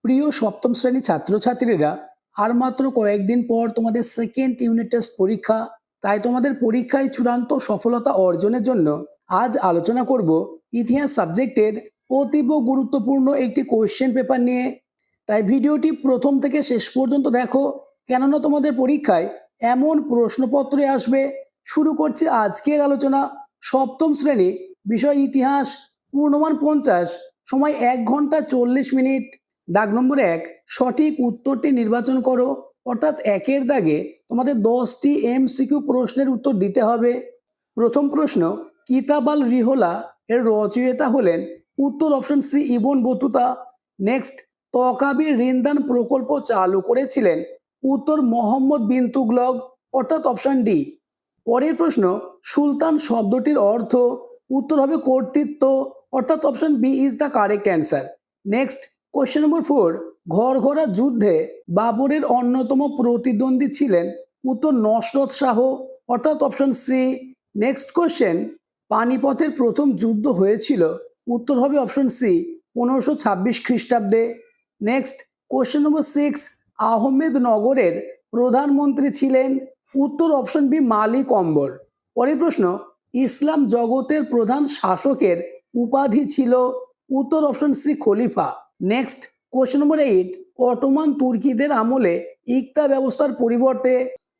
প্রিয় সপ্তম শ্রেণী ছাত্রছাত্রীরা, আর মাত্র কয়েকদিন পর তোমাদের সেকেন্ড ইউনিট টেস্ট পরীক্ষা। তাই তোমাদের পরীক্ষায় চূড়ান্ত সফলতা অর্জনের জন্য আজ আলোচনা করব ইতিহাস সাবজেক্টের অতীব গুরুত্বপূর্ণ একটি কোয়েশ্চেন পেপার নিয়ে। তাই ভিডিওটি প্রথম থেকে শেষ পর্যন্ত দেখো, কেননা তোমাদের পরীক্ষায় এমন প্রশ্নপত্রে আসবে। শুরু করছি আজকের আলোচনা। সপ্তম শ্রেণী, বিষয় ইতিহাস, পূর্ণমান 50, সময় 1 ঘন্টা 40 মিনিট। দাগ নম্বর 1, সঠিক উত্তরটি নির্বাচন করো। অর্থাৎ একের দাগে তোমাদের 10টি এমসিকিউ প্রশ্নের উত্তর দিতে হবে। প্রথম প্রশ্ন, কিতাব আল রিহলা এর রচয়িতা হলেন? উত্তর option C, Ibn Battuta. Next, তকাবি ঋণদান প্রকল্প চালু করেছিলেন? উত্তর মোহাম্মদ বিন তুগলক, অর্থাৎ অপশন ডি। পরের প্রশ্ন, সুলতান শব্দটির অর্থ? উত্তর হবে কর্তৃত্ব, অর্থাৎ option B is the correct answer. Next, question number 4, ঘরঘরা যুদ্ধে বাবরের অন্যতম প্রতিদ্বন্দ্বী ছিলেন? উত্তর নসরত শাহ, অর্থাৎ অপশন সি। নেক্সট কোশ্চেন, পানিপথের প্রথম যুদ্ধ হয়েছিল? উত্তর হবে অপশন সি, 1526 খ্রিস্টাব্দে। নেক্সট, কোশ্চেন নম্বর 6, আহমেদনগরের প্রধানমন্ত্রী ছিলেন? উত্তর অপশন বি, মালিক অম্বর। পরের প্রশ্ন, ইসলাম জগতের প্রধান শাসকের উপাধি ছিল? উত্তর অপশন সি, খলিফা। নেক্সট, কোশ্চেন নম্বর 8, অটোমান তুর্কিদের আমলে ইকতা ব্যবস্থার পরিবর্তে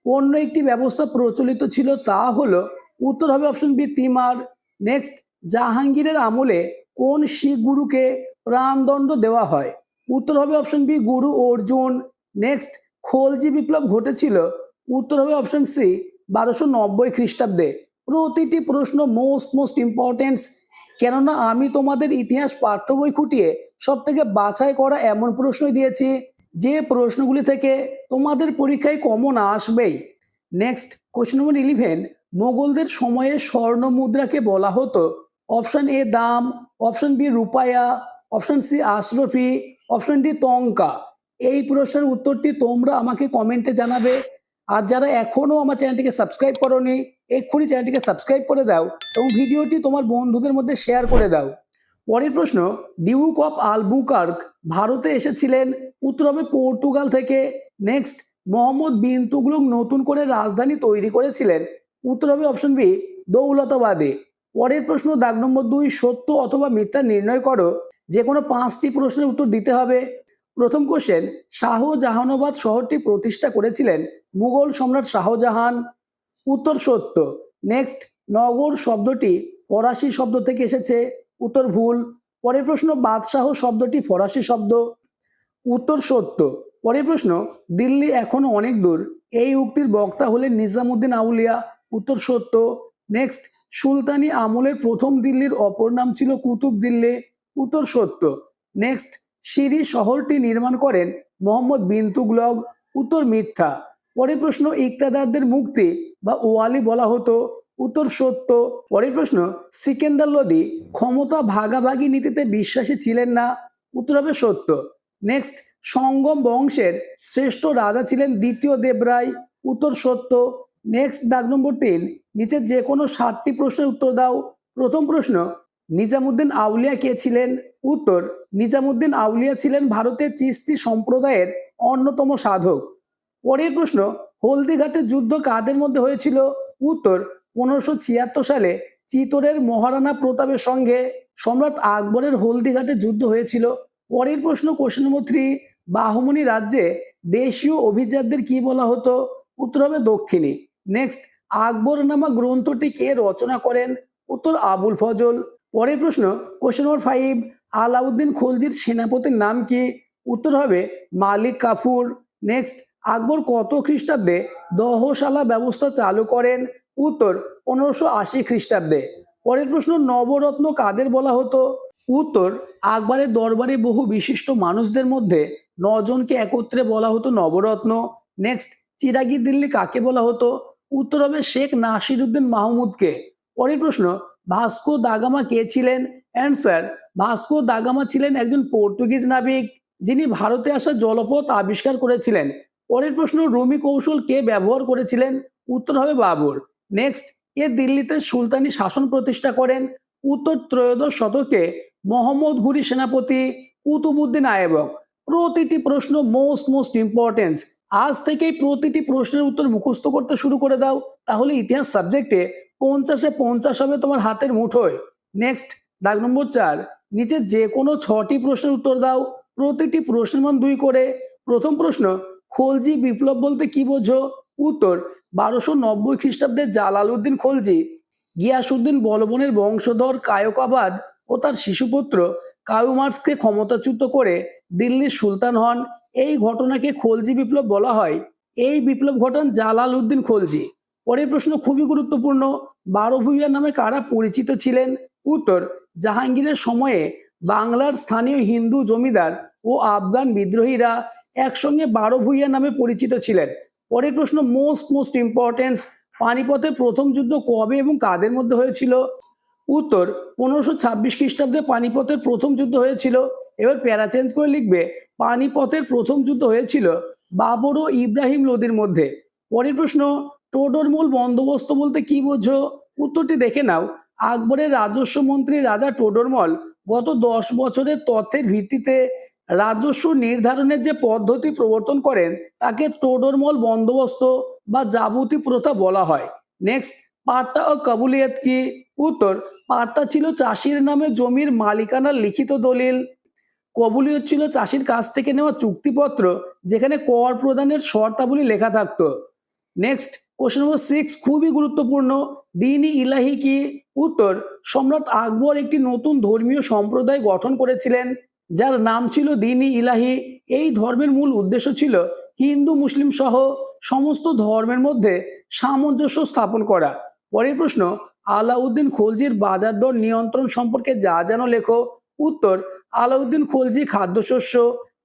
অন্য একটি ব্যবস্থা প্রচলিত ছিল, তা হলো? উত্তর হবে অপশন বি, তিমার। নেক্সট, জাহাঙ্গীরের আমলে কোন শিখ গুরুকে প্রাণদণ্ড দেওয়া হয়? উত্তর হবে অপশন বি, গুরু অর্জুন। নেক্সট, খলজি বিপ্লব ঘটেছিল? উত্তর হবে অপশন সি, 1290 খ্রিস্টাব্দে। প্রতিটি প্রশ্ন মোস্ট ইম্পর্টেন্স, কেননা আমি তোমাদের ইতিহাস পাঠ্য বই খুঁটিয়ে সব থেকে বাছাই করা এমন প্রশ্নই দিয়েছি যে প্রশ্নগুলি থেকে তোমাদের পরীক্ষায় কমন আসবেই। নেক্সট, কোশ্চেন নম্বর 11, মোগলদের সময়ে স্বর্ণ মুদ্রাকে বলা হতো? অপশন এ দাম, অপশন বি রূপায়া, অপশন সি আশরফি, অপশন ডি তঙ্কা। এই প্রশ্নের উত্তরটি তোমরা আমাকে কমেন্টে জানাবে। আর যারা এখনো আমার চ্যানেলটিকে সাবস্ক্রাইব করোনি, এক্ষুনি চ্যানেলটিকে সাবস্ক্রাইব করে দাও এবং ভিডিওটি তোমার বন্ধুদের মধ্যে শেয়ার করে দাও। পরের প্রশ্ন, ডিউক অফ আলবুকার্ক ভারতে এসেছিলেন? উত্তর হবে পর্তুগাল থেকে। নেক্সট, মোহাম্মদ বিন তুগলক নতুন করে রাজধানী তৈরি করেছিলেন? উত্তর হবে অপশন বি, দৌলতাবাদে। পরের প্রশ্ন, দাগ নম্বর 2, সত্য অথবা মিথ্যা নির্ণয় করো। যে কোনো 5টি প্রশ্নের উত্তর দিতে হবে। প্রথম কোশ্চেন, শাহজাহানাবাদ শহরটি প্রতিষ্ঠা করেছিলেন মুঘল সম্রাট শাহজাহান? উত্তর সত্য। নেক্সট, নগর শব্দটি ফরাসি শব্দ থেকে এসেছে? উত্তর ভুল। পরের প্রশ্ন, বাদশাহ শব্দটি ফরাসি শব্দ? উত্তর সত্য। পরের প্রশ্ন, দিল্লি এখনো অনেক দূর, এই উক্তির বক্তা হলেন নিজামুদ্দিন আউলিয়া? উত্তর সত্য। নেক্সট, সুলতানি আমলের প্রথম দিল্লির অপর নাম ছিল কুতুব দিল্লি? উত্তর সত্য। নেক্সট, সিরি শহরটি নির্মাণ করেন মোহাম্মদ বিন তুগলক? উত্তর মিথ্যা। পরের প্রশ্ন, ইকতাদারদের মুক্তি বা ওয়ালি বলা হতো? উত্তর সত্য। পরের প্রশ্ন, সিকেন্দার লোদি ক্ষমতা ভাগাভাগি নীতিতে বিশ্বাসী ছিলেন না? উত্তর হবে সত্য। নেক্সট, সঙ্গম বংশের শ্রেষ্ঠ রাজা ছিলেন দ্বিতীয় দেবরায়? উত্তর সত্য। নেক্সট, দাগ নম্বর 3, নিচে যে কোনো 7টি প্রশ্নের উত্তর দাও। প্রথম প্রশ্ন, নিজামুদ্দিন আউলিয়া কে ছিলেন? উত্তর, নিজামুদ্দিন আউলিয়া ছিলেন ভারতের চিস্তি সম্প্রদায়ের অন্যতম সাধক। পরের প্রশ্ন, হলদিঘাটের যুদ্ধ কাদের মধ্যে হয়েছিল? উত্তর, 1576 সালে চিতোরের মহারানা প্রতাপের সঙ্গে সম্রাট আকবরের হলদিঘাটের যুদ্ধ হয়েছিল। পরের প্রশ্ন, কোশ্চেন নম্বর 3, বাহমনি রাজ্যে দেশীয় অভিজাতদের কি বলা হতো? উত্তর হবে দক্ষিণী। নেক্সট, আকবরনামা গ্রন্থটি কে রচনা করেন? উত্তর আবুল ফজল। পরের প্রশ্ন, কোশ্চেন নম্বর 5, আলাউদ্দিন খলজির সেনাপতির নাম কি? উত্তর হবে মালিক কাফুর। নেক্সট, আকবর কত খ্রিস্টাব্দে দহশালা ব্যবস্থা চালু করেন? উত্তর, 1580 খ্রিস্টাব্দে। পরের প্রশ্ন, নবরত্ন কাদের বলা হতো? উত্তর, আকবরের দরবারে বহু বিশিষ্ট মানুষদের মধ্যে 9 জনকে একত্রে বলা হতো নবরত্ন। নেক্সট, চিরাগি দিল্লি কাকে বলা হতো? উত্তর হবে শেখ নাসিরউদ্দিন মাহমুদকে। পরের প্রশ্ন, ভাস্কো দা গামা কে ছিলেন? অ্যান্সার, ভাস্কো দা গামা ছিলেন একজন পর্তুগিজ নাবিক যিনি ভারতে আসা জলপথ আবিষ্কার করেছিলেন। পরের প্রশ্ন, রুমি কৌশল কে ব্যবহার করেছিলেন? উত্তর হবে বাবর। নেক্সট, কে দিল্লিতে সুলতানি শাসন প্রতিষ্ঠা করেন? উত্তর, ত্রয়োদশ শতকে মোহাম্মদ ঘুরি সেনাপতি কুতুবউদ্দিন আইবক। প্রতিটি প্রশ্ন মোস্ট ইম্পর্টেন্স। আজ থেকেই প্রতিটি প্রশ্নের উত্তর মুখস্থ করতে শুরু করে দাও, তাহলে ইতিহাস সাবজেক্টে 50-এ 50 হবে তোমার হাতের মুঠোয়। নেক্সট, দাগ নম্বর 4, নিচে যে কোনো 6টি প্রশ্নের উত্তর দাও, প্রতিটি প্রশ্নের মান 2 করে। প্রথম প্রশ্ন, খলজি বিপ্লব বলতে কি বোঝো? উত্তর, 1290 খ্রিস্টাব্দে জালালউদ্দিন খলজি গিয়াসউদ্দিন বলবনের বংশধর কায়কবাদ ও তার শিশুপুত্র কায়ুমার্সকে ক্ষমতাচ্যুত করে দিল্লির সুলতান হন। এই ঘটনাকে খলজি বিপ্লব বলা হয়। এই বিপ্লব ঘটান জালালউদ্দিন খলজি। পরের প্রশ্ন খুবই গুরুত্বপূর্ণ, 12 ভূঁইয়া নামে কারা পরিচিত ছিলেন? উত্তর, জাহাঙ্গীরের সময়ে বাংলার স্থানীয় হিন্দু জমিদার ও আফগান বিদ্রোহীরা একসঙ্গে 12 ভূঁইয়া নামে পরিচিত ছিলেন। পরের প্রশ্ন মোস্ট ইম্পর্টেন্স, পানিপথের প্রথম যুদ্ধ কবে এবং কাদের মধ্যে হয়েছিল? উত্তর, 1526 খ্রিস্টাব্দে পানিপথের প্রথম যুদ্ধ হয়েছিল। এবার প্যারা চেঞ্জ করে লিখবে, পানিপথের প্রথম যুদ্ধ হয়েছিল বাবর ও ইব্রাহিম লোদির মধ্যে। পরের প্রশ্ন, টোডরমল বন্দোবস্ত বলতে কি বোঝো? উত্তরটি দেখে নাও। আকবরের রাজস্ব মন্ত্রী রাজা টোডরমল গত 10 বছরের তথ্যের ভিত্তিতে রাজস্ব নির্ধারণের যে পদ্ধতি প্রবর্তন করেন তাকে টোডরমল বন্দোবস্ত বা জাবুতি প্রথা বলা হয়। নেক্সট, পাট্টা ও কাবুলিয়াত কি? উত্তর, পাট্টা ছিল চাষির নামে জমির মালিকানার লিখিত দলিল। কবুলিয়ত ছিল চাষির কাছ থেকে নেওয়া চুক্তিপত্র যেখানে কর প্রদানের শর্তাবলী লেখা থাকতো। নেক্সট, কোশ্চেন নম্বর 6 খুবই গুরুত্বপূর্ণ, দ্বীন-ই ইলাহি কি? উত্তর, সম্রাট আকবর একটি নতুন ধর্মীয় সম্প্রদায় গঠন করেছিলেন যার নাম ছিল দ্বীন-ই ইলাহি। এই ধর্মের মূল উদ্দেশ্য ছিল হিন্দু মুসলিম সহ সমস্ত ধর্মের মধ্যে সামঞ্জস্য স্থাপন করা। পরের প্রশ্ন, আলাউদ্দিন খলজির বাজার দর নিয়ন্ত্রণ সম্পর্কে যা যেন লেখো। উত্তর, আলাউদ্দিন খলজি খাদ্যশস্য,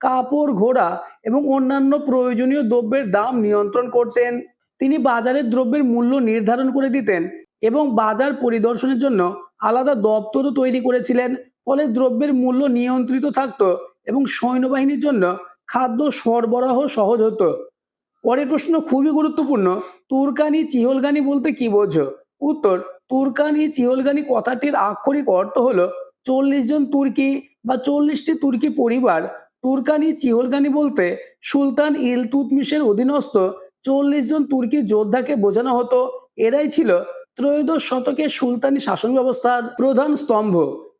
কাপড়, ঘোড়া এবং অন্যান্য প্রয়োজনীয় দ্রব্যের দাম নিয়ন্ত্রণ করতেন। তিনি বাজারের দ্রব্যের মূল্য নির্ধারণ করে দিতেন এবং বাজার পরিদর্শনের জন্য আলাদা দপ্তরও তৈরি করেছিলেন। ফলে দ্রব্যের মূল্য নিয়ন্ত্রিত থাকতো এবং সৈন্যবাহিনীর জন্য খাদ্য সরবরাহ সহজ হতো। পরের প্রশ্ন খুবই গুরুত্বপূর্ণ, তুর্কানি চিহলগানি বলতে কি বোঝো? উত্তর, তুর্কানি চিহলগানি কথাটির আক্ষরিক অর্থ হলো 40 জন তুর্কি বা 40টি তুর্কি পরিবার। তুর্কানি চিহলগানি বলতে সুলতান ইলতুৎমিশের অধীনস্থ 40 জন তুর্কি যোদ্ধাকে বোঝানো হতো। এরাই ছিল ত্রয়োদশ শতকের সুলতানি শাসন ব্যবস্থার প্রধান স্তম্ভ।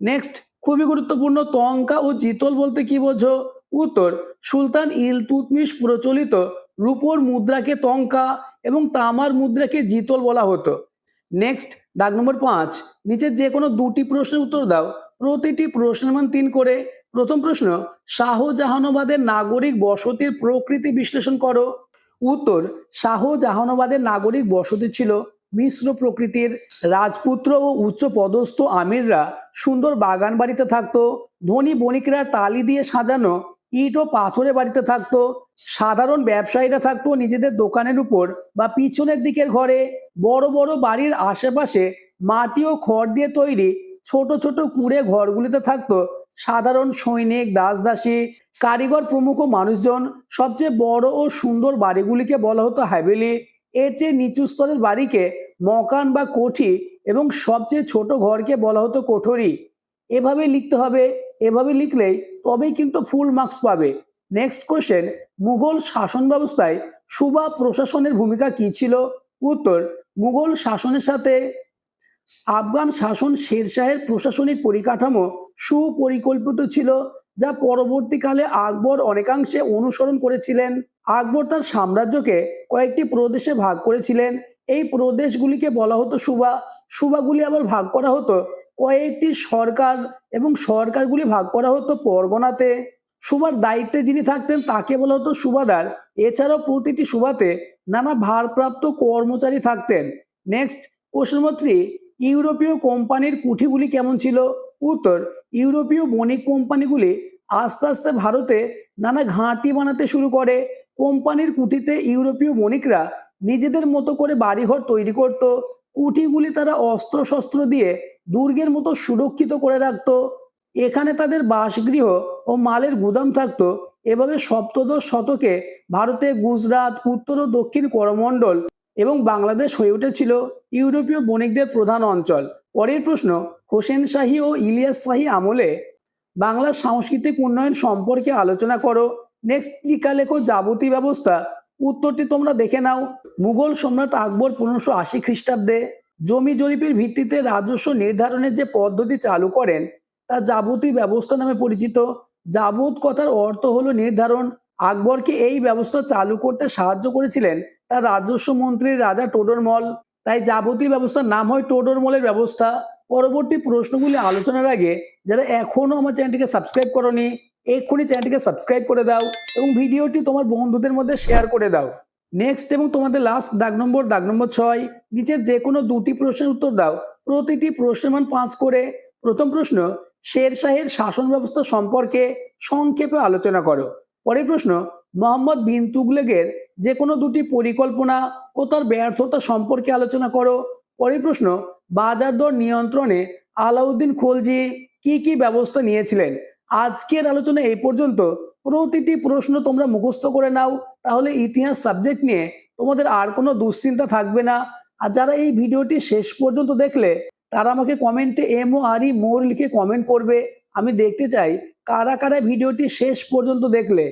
নেক্সট, খুবই গুরুত্বপূর্ণ, তঙ্কা ও জিতল বলতে কি বোঝো? উত্তর, সুলতান ইলতুৎমিশ প্রচলিত রূপোর মুদ্রাকে তঙ্কা এবং তামার মুদ্রাকে জিতল বলা হতো। নেক্সট, দাগ নম্বর 5, নিচের যে কোনো 2টি প্রশ্নের উত্তর দাও, প্রতিটি প্রশ্নের মান 3 করে। প্রথম প্রশ্ন, শাহজাহানাবাদের নাগরিক বসতির প্রকৃতি বিশ্লেষণ করো। উত্তর, শাহজাহানাবাদের নাগরিক বসতি ছিল মিশ্র প্রকৃতির। রাজপুত্র ও উচ্চ পদস্থ আমিররা সুন্দর বাগান বাড়িতে থাকতো। ধনী বণিকরা টালি দিয়ে সাজানো ইট ও পাথরের বাড়িতে থাকতো। সাধারণ ব্যবসায়ীরা থাকতো নিজেদের দোকানের উপর বা পিছনের দিকের ঘরে। বড় বড় বাড়ির আশেপাশে মাটি ও খড় দিয়ে তৈরি ছোট ছোট কুঁড়ে ঘরগুলিতে থাকতো সাধারণ সৈনিক, দাসদাসী, কারিগর প্রমুখ মানুষজন। সবচেয়ে বড় ও সুন্দর বাড়িগুলিকে বলা হতো হাভেলি। এর চেয়ে নিচু স্তরের বাড়িকে মকান বা কোঠি এবং সবচেয়ে ছোট ঘরকে বলা হতো কোঠরি। এভাবে লিখতে হবে, এভাবে লিখলেই তবেই কিন্তু ফুল মার্কস পাবে। নেক্সট কোশ্চেন, মুঘল শাসন ব্যবস্থায় সুবা প্রশাসনের ভূমিকা কি ছিল? উত্তর, মুঘল শাসনের সাথে আফগান শাসন শেরশাহের প্রশাসনিক পরিকাঠামো সুপরিকল্পিত ছিল, যা পরবর্তীকালে আকবর অনেকাংশে অনুসরণ করেছিলেন। আকবর তার সাম্রাজ্যকে কয়েকটি প্রদেশে ভাগ করেছিলেন। এই প্রদেশগুলিকে বলা হতো সুবা। সুবাগুলি আবার ভাগ করা হতো কয়েকটি সরকার এবং সরকারগুলি ভাগ করা হতো পরগনাতে। সুবার দায়িত্বে যিনি থাকতেন তাকে বলা হতো সুবাদার। এছাড়াও প্রতিটি সুবাতে নানা ভারপ্রাপ্ত কর্মচারী থাকতেন। নেক্সট, কোশ্চেন নম্বর 3, ইউরোপীয় কোম্পানির কুঠিগুলি কেমন ছিল? উত্তর, ইউরোপীয় বণিক কোম্পানিগুলি আস্তে আস্তে ভারতে নানা ঘাঁটি বানাতে শুরু করে। কোম্পানির কুঠিতে ইউরোপীয় বণিকরা নিজেদের মতো করে বাড়িঘর তৈরি করত। কুঠিগুলি তারা অস্ত্র শস্ত্র দিয়ে দুর্গের মতো সুরক্ষিত করে রাখত। এখানে তাদের বাসগৃহ ও মালের গুদাম থাকতো। এভাবে সপ্তদশ শতকে ভারতে গুজরাট, উত্তর ও দক্ষিণ করমণ্ডল এবং বাংলাদেশ হয়ে উঠেছিল ইউরোপীয় বণিকদের প্রধান অঞ্চল। পরের প্রশ্ন, হোসেন শাহী ও ইলিয়াস শাহী আমলে বাংলার সাংস্কৃতিক উন্নয়ন সম্পর্কে আলোচনা করো। নেক্সট টিকা লেখো যাবতীয় ব্যবস্থা। উত্তরটি তোমরা দেখে নাও। মুঘল সম্রাট আকবর 1580 খ্রিস্টাব্দে জমি জরিপের ভিত্তিতে রাজস্ব নির্ধারণের যে পদ্ধতি চালু করেন তা যাবতীয় ব্যবস্থা নামে পরিচিত। যাবত কথার অর্থ হলো নির্ধারণ। আকবরকে এই ব্যবস্থা চালু করতে সাহায্য করেছিলেন তার রাজস্ব মন্ত্রী রাজা টোডরমল। তাই যাবতীয় ব্যবস্থার নাম হয় টোডরমলের ব্যবস্থা। পরবর্তী প্রশ্নগুলি আলোচনার আগে যারা এখনো আমার চ্যানেলটিকে সাবস্ক্রাইব করোনি, এক্ষুনি চ্যানেলটিকে সাবস্ক্রাইব করে দাও এবং ভিডিওটি তোমার বন্ধুদের মধ্যে শেয়ার করে দাও। নেক্সট এবং তোমাদের লাস্ট দাগ নম্বর 6, নিচের যে কোনো দুটি প্রশ্নের উত্তর দাও। প্রতিটি প্রশ্নের মান 5 করে। প্রথম প্রশ্ন, শের শাহের শাসন ব্যবস্থা সম্পর্কে সংক্ষেপে আলোচনা করো। পরের প্রশ্ন, মোহাম্মদ বিন তুগলকের যে কোনো দুটি পরিকল্পনা ও তার ব্যর্থতা সম্পর্কে আলোচনা করো। পরের প্রশ্ন, বাজার দর নিয়ন্ত্রণে আলাউদ্দিন খলজি কি কি ব্যবস্থা নিয়েছিলেন। আজকের আলোচনা এই পর্যন্ত। প্রতিটি প্রশ্ন তোমরা মুখস্থ করে নাও, তাহলে ইতিহাস সাবজেক্ট নিয়ে তোমাদের আর কোনো দুশ্চিন্তা থাকবে না। আর যারা এই ভিডিওটি শেষ পর্যন্ত দেখলে তারা আমাকে কমেন্টে MORE মোর লিখে কমেন্ট করবে। আমি দেখতে চাই কারা কারা ভিডিওটি শেষ পর্যন্ত দেখলে।